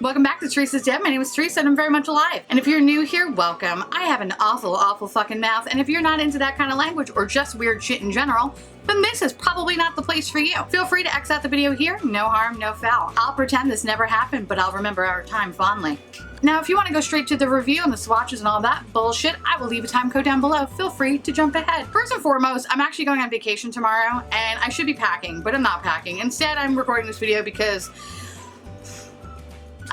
Welcome back to Theresa.is.Dead. My name is Theresa and I'm very much alive. And if you're new here, welcome. I have an awful fucking mouth, and if you're not into that kind of language or just weird shit in general, then this is probably not the place for you. Feel free to X out the video here. No harm, no foul. I'll pretend this never happened, but I'll remember our time fondly. Now, if you want to go straight to the review and the swatches and all that bullshit, I will leave a time code down below. Feel free to jump ahead. First and foremost, I'm actually going on vacation tomorrow, and I should be packing, but I'm not packing. Instead, I'm recording this video because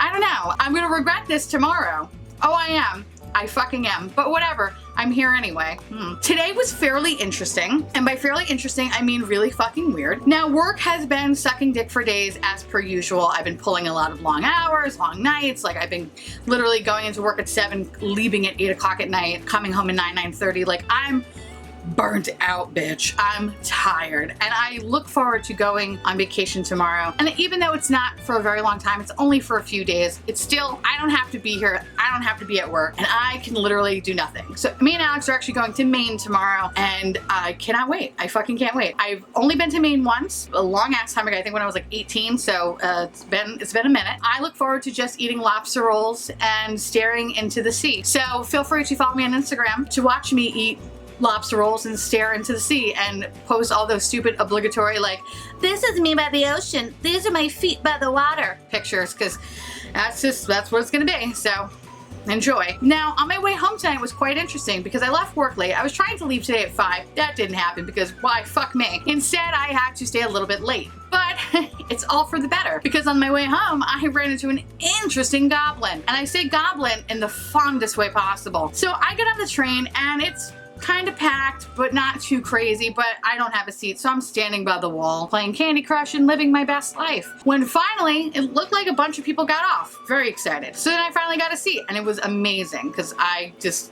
I don't know. I'm gonna regret this tomorrow. Oh, I am. I fucking am. But whatever. I'm here anyway. Today was fairly interesting. And by fairly interesting, I mean really fucking weird. Now, work has been sucking dick for days as per usual. I've been pulling a lot of long hours, long nights. Like, I've been literally going into work at 7, leaving at 8 o'clock at night, coming home at 9:30. Like, I'm burnt out, bitch. I'm tired. And I look forward to going on vacation tomorrow. And even though it's not for a very long time, it's only for a few days, it's still, I don't have to be here. I don't have to be at work, and I can literally do nothing. So me and Alex are actually going to Maine tomorrow, and I cannot wait. I fucking can't wait. I've only been to Maine once, a long ass time ago. I think when I was like 18, so it's been a minute. I look forward to just eating lobster rolls and staring into the sea. So feel free to follow me on Instagram to watch me eat lobster rolls and stare into the sea and post all those stupid obligatory, like, this is me by the ocean, these are my feet by the water pictures, because that's what it's gonna be. So enjoy. Now, on my way home tonight was quite interesting because I left work late. I was trying to leave today at 5. That didn't happen because why, fuck me. Instead, I had to stay a little bit late. But it's all for the better, because on my way home, I ran into an interesting goblin. And I say goblin in the fondest way possible. So I get on the train and it's kind of packed, but not too crazy, but I don't have a seat, so I'm standing by the wall, playing Candy Crush and living my best life. When finally, it looked like a bunch of people got off. Very excited. So then I finally got a seat, and it was amazing, because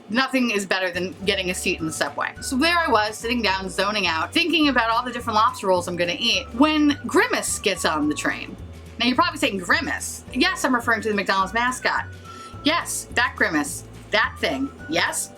nothing is better than getting a seat in the subway. So there I was, sitting down, zoning out, thinking about all the different lobster rolls I'm gonna eat, when Grimace gets on the train. Now you're probably saying Grimace. Yes, I'm referring to the McDonald's mascot. Yes, that Grimace. That thing. Yes?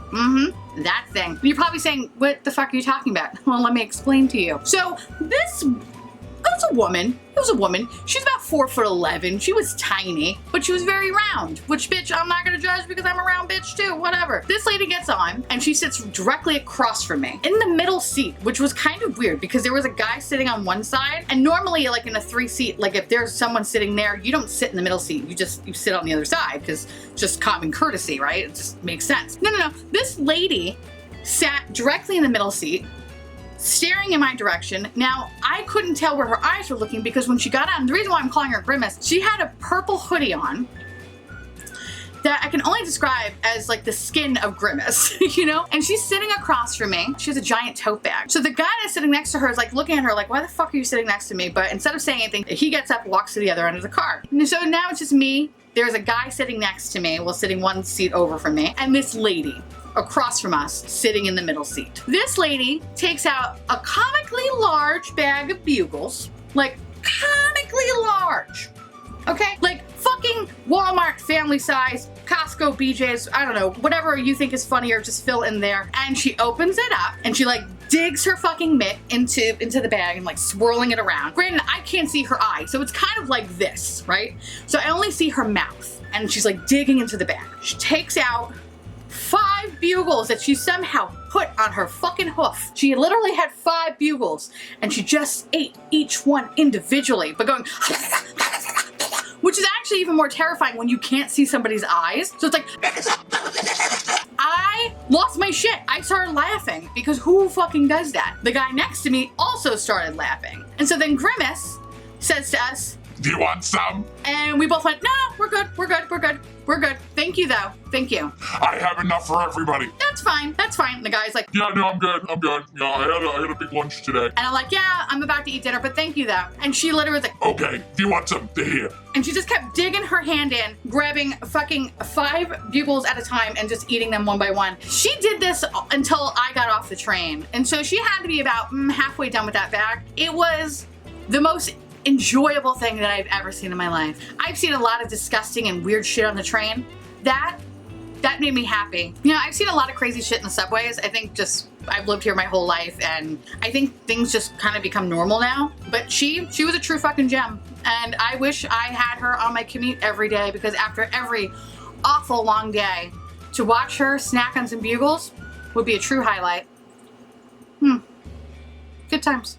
That thing. You're probably saying, what the fuck are you talking about? Well, let me explain to you. So this was a woman. It was a woman. She's about 4'11". She was tiny, but she was very round, which, bitch, I'm not gonna judge because I'm a round bitch too, whatever. This lady gets on and she sits directly across from me in the middle seat, which was kind of weird because there was a guy sitting on one side, and normally, like, in a 3-seat, like, if there's someone sitting there, you don't sit in the middle seat, you sit on the other side, because just common courtesy, right? It just makes sense. No. This lady sat directly in the middle seat, staring in my direction. Now, I couldn't tell where her eyes were looking because when she got on, the reason why I'm calling her Grimace, she had a purple hoodie on that I can only describe as like the skin of Grimace, you know? And she's sitting across from me. She has a giant tote bag. So the guy that's sitting next to her is like looking at her like, why the fuck are you sitting next to me? But instead of saying anything, he gets up, walks to the other end of the car. And so now it's just me. There's a guy sitting next to me, well, sitting one seat over from me, and this lady across from us, sitting in the middle seat. This lady takes out a comically large bag of bugles, like comically large, okay? Like fucking Walmart family size, Costco, BJ's, I don't know, whatever you think is funnier, just fill in there. And she opens it up and she like digs her fucking mitt into the bag and like swirling it around. Granted, I can't see her eye, so it's kind of like this, right? So I only see her mouth, and she's like digging into the bag. She takes out 5 bugles that she somehow put on her fucking hoof. She literally had 5 bugles, and she just ate each one individually, but going which is actually even more terrifying when you can't see somebody's eyes. So it's like, I lost my shit. I started laughing because who fucking does that? The guy next to me also started laughing. And so then Grimace says to us, do you want some? And we both went, no, we're good. We're good. Thank you though. Thank you. I have enough for everybody. That's fine. And the guy's like, yeah, no, I'm good. Yeah, I had a big lunch today. And I'm like, yeah, I'm about to eat dinner, but thank you though. And she literally was like, okay, do you want some? Here. And she just kept digging her hand in, grabbing fucking 5 bugles at a time and just eating them one by one. She did this until I got off the train. And so she had to be about halfway done with that bag. It was the most enjoyable thing that I've ever seen in my life. I've seen a lot of disgusting and weird shit on the train. That that made me happy. You know, I've seen a lot of crazy shit in the subways. I think just, I've lived here my whole life, and I think things just kind of become normal now. But she was a true fucking gem. And I wish I had her on my commute every day, because after every awful long day, to watch her snack on some bugles would be a true highlight. Good times.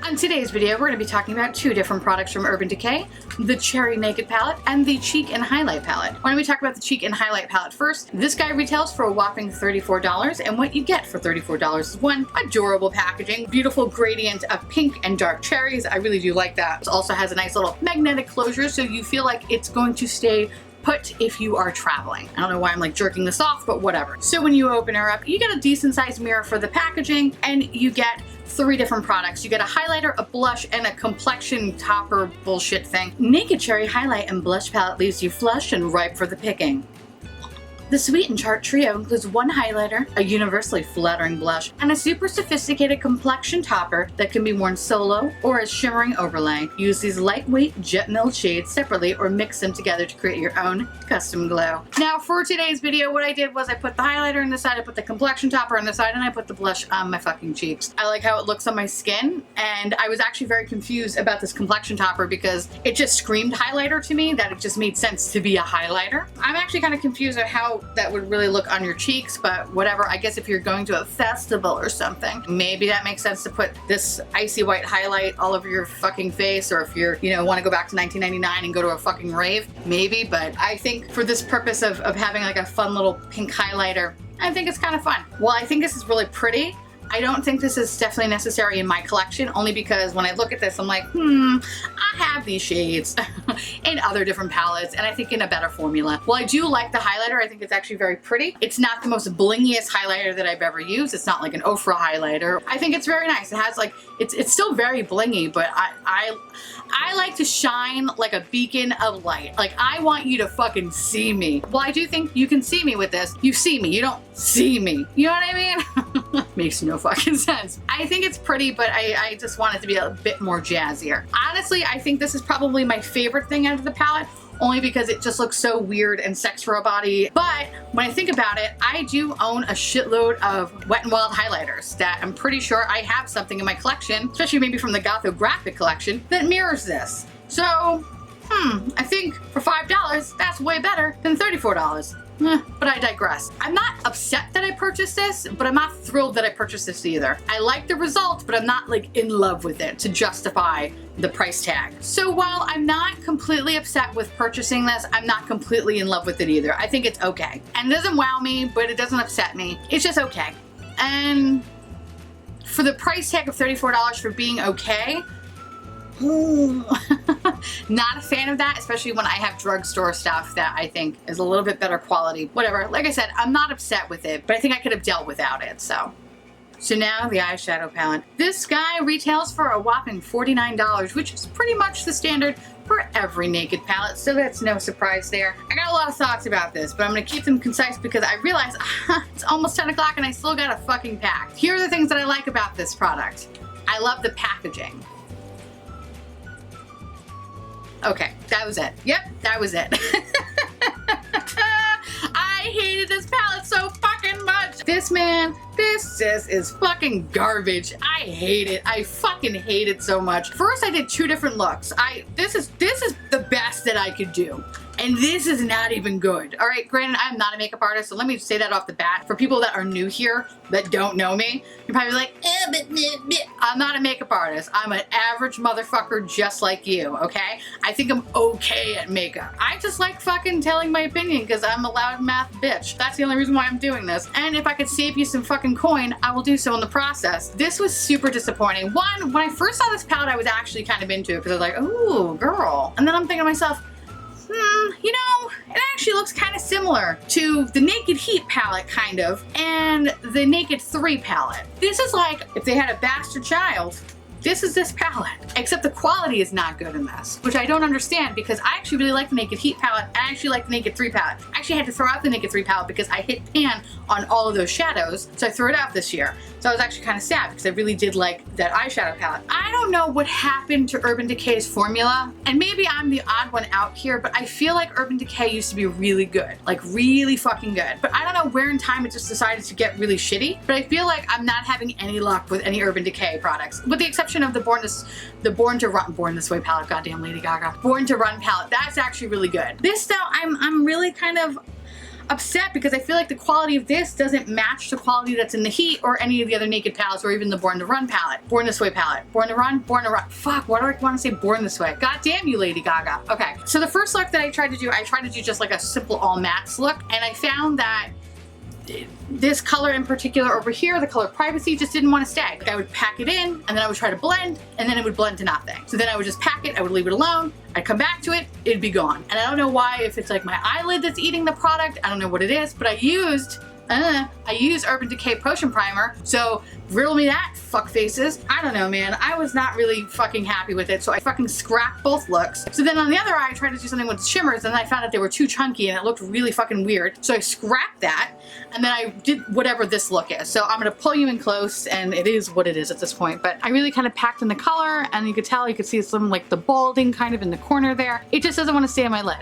On today's video, we're going to be talking about two different products from Urban Decay, the Cherry Naked Palette and the Cheek and Highlight Palette. Why don't we talk about the Cheek and Highlight Palette first? This guy retails for a whopping $34, and what you get for $34 is one, adorable packaging, beautiful gradient of pink and dark cherries. I really do like that. It also has a nice little magnetic closure, so you feel like it's going to stay put if you are traveling. I don't know why I'm like jerking this off, but whatever. So when you open her up, you get a decent sized mirror for the packaging, and you get three different products. You get a highlighter, a blush, and a complexion topper bullshit thing. Naked Cherry Highlight and Blush Palette leaves you flushed and ripe for the picking. The Sweet and Tart Trio includes one highlighter, a universally flattering blush, and a super sophisticated complexion topper that can be worn solo or as shimmering overlay. Use these lightweight jet milled shades separately or mix them together to create your own custom glow. Now for today's video, what I did was I put the highlighter on the side, I put the complexion topper on the side, and I put the blush on my fucking cheeks. I like how it looks on my skin, and I was actually very confused about this complexion topper because it just screamed highlighter to me, that it just made sense to be a highlighter. I'm actually kind of confused at how that would really look on your cheeks, but whatever. I guess if you're going to a festival or something, maybe that makes sense to put this icy white highlight all over your fucking face, or if you're, you know, want to go back to 1999 and go to a fucking rave, maybe. But I think for this purpose of having like a fun little pink highlighter, I think it's kind of fun. Well, I think this is really pretty. I don't think this is definitely necessary in my collection, only because when I look at this, I'm like, I have these shades in other different palettes, and I think in a better formula. Well, I do like the highlighter. I think it's actually very pretty. It's not the most blingiest highlighter that I've ever used. It's not like an Ofra highlighter. I think it's very nice. It has like, it's still very blingy, but I like to shine like a beacon of light. Like, I want you to fucking see me. Well, I do think you can see me with this. You see me, you don't see me. You know what I mean? Makes no fucking sense. I think it's pretty, but I just want it to be a bit more jazzier. Honestly, I think this is probably my favorite thing out of the palette, only because it just looks so weird and sex robot-y. But when I think about it, I do own a shitload of Wet n Wild highlighters that I'm pretty sure I have something in my collection, especially maybe from the Gothographic collection, that mirrors this. So, I think for $5, that's way better than $34. But I digress. I'm not upset that I purchased this, but I'm not thrilled that I purchased this either. I like the result, but I'm not like in love with it to justify the price tag. So while I'm not completely upset with purchasing this, I'm not completely in love with it either. I think it's okay. And it doesn't wow me, but it doesn't upset me. It's just okay. And for the price tag of $34 for being okay, not a fan of that, especially when I have drugstore stuff that I think is a little bit better quality. Whatever, like I said, I'm not upset with it, but I think I could have dealt without it, so. So now the eyeshadow palette. This guy retails for a whopping $49, which is pretty much the standard for every Naked palette, so that's no surprise there. I got a lot of thoughts about this, but I'm gonna keep them concise because I realize it's almost 10 o'clock and I still got a fucking pack. Here are the things that I like about this product. I love the packaging. Okay, that was it. Yep, that was it. I hated this palette so fucking much. This is fucking garbage. I hate it. I fucking hate it so much. First, I did 2 different looks. This is the best that I could do. And this is not even good. All right, granted, I'm not a makeup artist, so let me say that off the bat. For people that are new here, that don't know me, you're probably like, but I'm not a makeup artist. I'm an average motherfucker just like you, okay? I think I'm okay at makeup. I just like fucking telling my opinion because I'm a loudmouth bitch. That's the only reason why I'm doing this. And if I could save you some fucking coin, I will do so in the process. This was super disappointing. One, when I first saw this palette, I was actually kind of into it because I was like, ooh, girl. And then I'm thinking to myself, you know, it actually looks kind of similar to the Naked Heat palette, kind of, and the Naked 3 palette. This is like if they had a bastard child. This is this palette, except the quality is not good in this, which I don't understand because I actually really like the Naked Heat palette. I actually like the Naked 3 palette. I actually had to throw out the Naked 3 palette because I hit pan on all of those shadows, so I threw it out this year. So I was actually kind of sad because I really did like that eyeshadow palette. I don't know what happened to Urban Decay's formula, and maybe I'm the odd one out here, but I feel like Urban Decay used to be really good, like really fucking good. But I don't know where in time it just decided to get really shitty, but I feel like I'm not having any luck with any Urban Decay products, with the exception of the Born This Way palette, goddamn Lady Gaga. Born to Run palette, that's actually really good. This though, I'm really kind of upset because I feel like the quality of this doesn't match the quality that's in the Heat or any of the other Naked palettes or even the Born to Run palette. Born This Way palette. Born to Run? Fuck, why do I want to say Born This Way? God damn you, Lady Gaga. Okay, so the first look that I tried to do just like a simple all mattes look, and I found that this color in particular over here, the color Privacy, just didn't want to stay. Like I would pack it in and then I would try to blend and then it would blend to nothing. So then I would just pack it, I would leave it alone, I'd come back to it, it'd be gone. And I don't know why, if it's like my eyelid that's eating the product, I don't know what it is, but I used Urban Decay Potion Primer, so riddle me that, fuck faces. I don't know, man. I was not really fucking happy with it, so I fucking scrapped both looks. So then on the other eye, I tried to do something with shimmers, and I found out they were too chunky, and it looked really fucking weird. So I scrapped that, and then I did whatever this look is. So I'm gonna pull you in close, and it is what it is at this point. But I really kind of packed in the color, and you could see some like the balding kind of in the corner there. It just doesn't want to stay on my lid.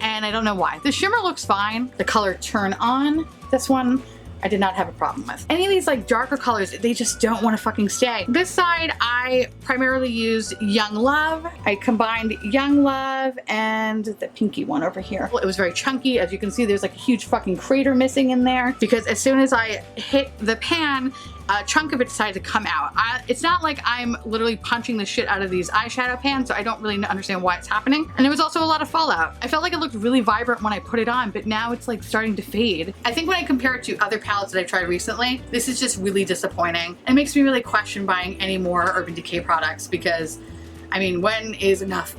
And I don't know why. The shimmer looks fine. The color Turn On, this one, I did not have a problem with. Any of these like darker colors, they just don't want to fucking stay. This side, I primarily used Young Love. I combined Young Love and the pinky one over here. It was very chunky. As you can see, there's like a huge fucking crater missing in there because as soon as I hit the pan a chunk of it decided to come out. It's not like I'm literally punching the shit out of these eyeshadow pans, so I don't really understand why it's happening. And there was also a lot of fallout. I felt like it looked really vibrant when I put it on, but now it's like starting to fade. I think when I compare it to other palettes that I've tried recently, this is just really disappointing. It makes me really question buying any more Urban Decay products because, I mean, when is enough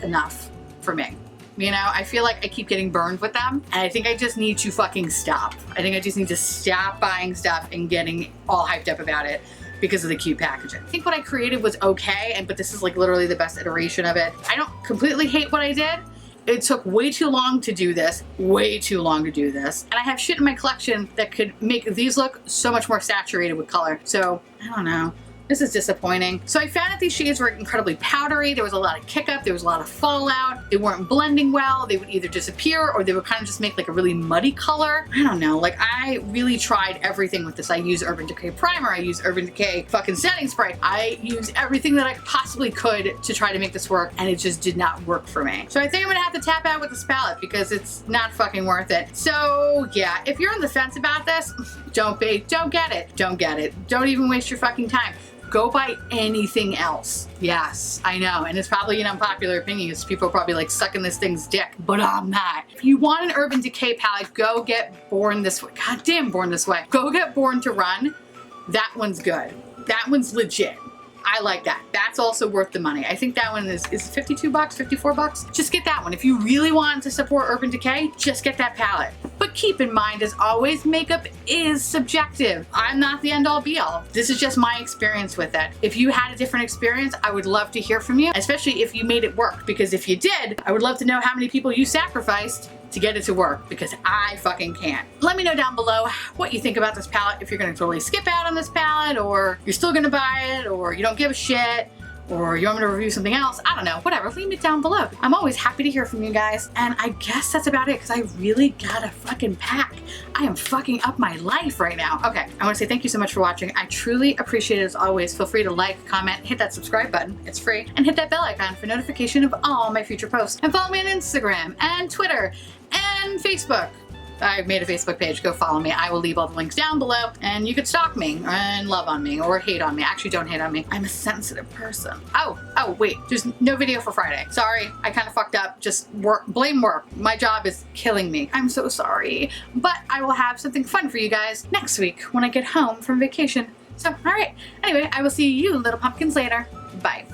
for me? You know, I feel like I keep getting burned with them, and I think I just need to fucking stop. I think I just need to stop buying stuff and getting all hyped up about it because of the cute packaging. I think what I created was okay, but this is like literally the best iteration of it. I don't completely hate what I did. It took way too long to do this, way too long to do this. And I have shit in my collection that could make these look so much more saturated with color. So, I don't know. This is disappointing. So I found that these shades were incredibly powdery. There was a lot of kick up. There was a lot of fallout. They weren't blending well. They would either disappear or they would kind of just make like a really muddy color. I don't know. Like I really tried everything with this. I use Urban Decay primer. I use Urban Decay fucking setting spray. I used everything that I possibly could to try to make this work, and it just did not work for me. So I think I'm gonna have to tap out with this palette because it's not fucking worth it. So yeah, if you're on the fence about this, don't get it. Don't get it. Don't even waste your fucking time. Go buy anything else. Yes, I know, and it's probably an unpopular opinion because people are probably like sucking this thing's dick, but I'm not. If you want an Urban Decay palette, go get Born This Way. Goddamn, Born This Way. Go get Born to Run. That one's good. That one's legit. I like that. That's also worth the money. I think that one is 52 bucks, 54 bucks. Just get that one. If you really want to support Urban Decay, just get that palette. But keep in mind, as always, makeup is subjective. I'm not the end all be all. This is just my experience with it. If you had a different experience, I would love to hear from you, especially if you made it work. Because if you did, I would love to know how many people you sacrificed to get it to work, because I fucking can't. Let me know down below what you think about this palette, if you're gonna totally skip out on this palette, or you're still gonna buy it, or you don't give a shit, or you want me to review something else. I don't know, whatever, leave it down below. I'm always happy to hear from you guys, and I guess that's about it, because I really gotta fucking pack. I am fucking up my life right now. Okay, I wanna say thank you so much for watching. I truly appreciate it as always. Feel free to like, comment, hit that subscribe button, it's free, and hit that bell icon for notification of all my future posts. And follow me on Instagram, and Twitter, and Facebook. I made a Facebook page, go follow me. I will leave all the links down below, and you could stalk me and love on me or hate on me. Actually, don't hate on me. I'm a sensitive person. Oh, wait, there's no video for Friday. Sorry, I kind of fucked up. Just work, blame work. My job is killing me. I'm so sorry, but I will have something fun for you guys next week when I get home from vacation. So, all right. Anyway, I will see you little pumpkins later. Bye.